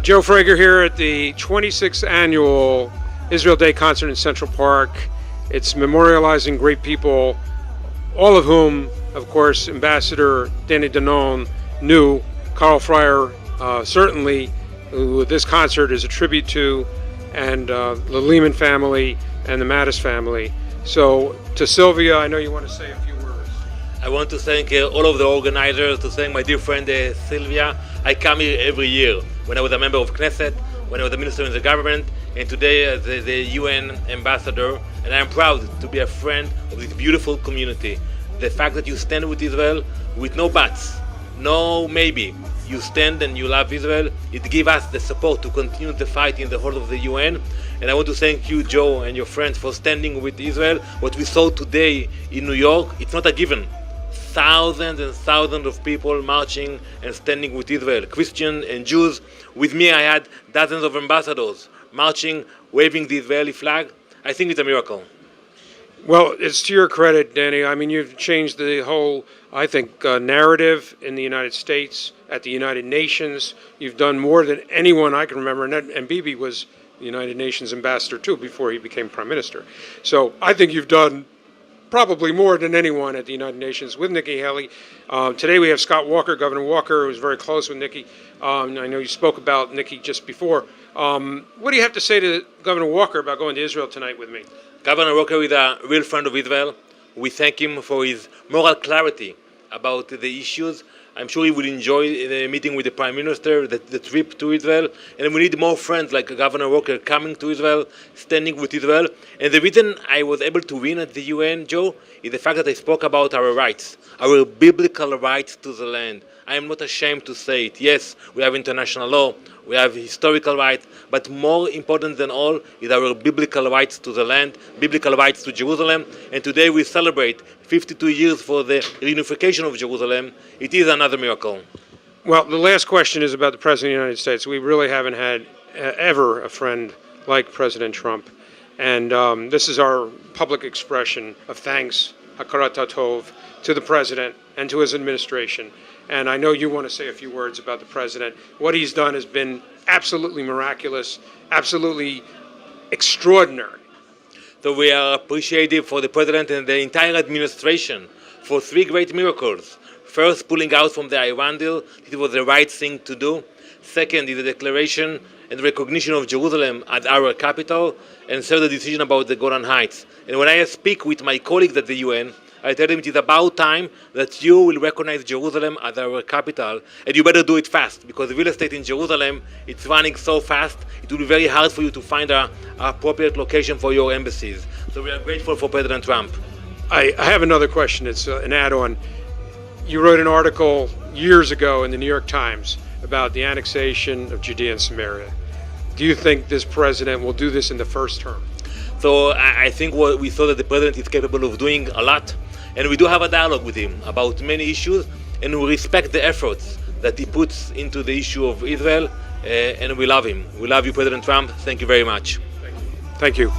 Joe Frager here at the 26th annual Israel Day concert in Central Park. It's memorializing great people, all of whom, of course, Ambassador Danon knew. Carl Fryer, certainly, who this concert is a tribute to, and the Lehman family and the Mattis family. So, to Sylvia, I know you want to say a few words. I want to thank all of the organizers, to thank my dear friend Sylvia. I come here every year when I was a member of Knesset, when I was a minister in the government, and today as the UN ambassador, and I'm proud to be a friend of this beautiful community. The fact that you stand with Israel with no buts, no maybe, you stand and you love Israel, it gives us the support to continue the fight in the whole of the UN. And I want to thank you, Joe, and your friends for standing with Israel. What we saw today in New York, it's not a given. Thousands and thousands of people marching and standing with Israel, Christians and Jews. With me, I had dozens of ambassadors marching, waving the Israeli flag. I think it's a miracle. Well, it's to your credit, Danny. I mean, you've changed the whole, I think, narrative in the United States, at the United Nations. You've done more than anyone I can remember, and Bibi was the United Nations ambassador, too, before he became prime minister. So I think you've done probably more than anyone at the United Nations with Nikki Haley. Today we have Scott Walker, Governor Walker, who's very close with Nikki. I know you spoke about Nikki just before. What do you have to say to Governor Walker about going to Israel tonight with me? Governor Walker is a real friend of Israel. We thank him for his moral clarity about the issues. I'm sure he will enjoy the meeting with the Prime Minister, the trip to Israel. And we need more friends like Governor Walker coming to Israel, standing with Israel. And the reason I was able to win at the UN, Joe, is the fact that I spoke about our rights, our biblical rights to the land. I am not ashamed to say it. Yes, we have international law, we have historical rights, but more important than all is our biblical rights to the land, biblical rights to Jerusalem. And today we celebrate 52 years for the reunification of Jerusalem. It is another miracle. Well, the last question is about the President of the United States. We really haven't had ever a friend like President Trump. And this is our public expression of thanks, hakarat tov, to the President and to his administration. And I know you want to say a few words about the President. What he's done has been absolutely miraculous, absolutely extraordinary. So we are appreciative for the President and the entire administration for three great miracles. First, pulling out from the Iran deal. It was the right thing to do. Second is the declaration and recognition of Jerusalem as our capital. And third, the decision about the Golan Heights. And when I speak with my colleagues at the UN, I tell them it is about time that you will recognize Jerusalem as our capital, and you better do it fast, because the real estate in Jerusalem, it's running so fast, it will be very hard for you to find an appropriate location for your embassies. So we are grateful for President Trump. I have another question. It's an add-on. You wrote an article years ago in the New York Times about the annexation of Judea and Samaria. Do you think this president will do this in the first term? So I think what we saw that the president is capable of doing a lot. And we do have a dialogue with him about many issues, and we respect the efforts that he puts into the issue of Israel, and we love him. We love you, President Trump. Thank you very much. Thank you.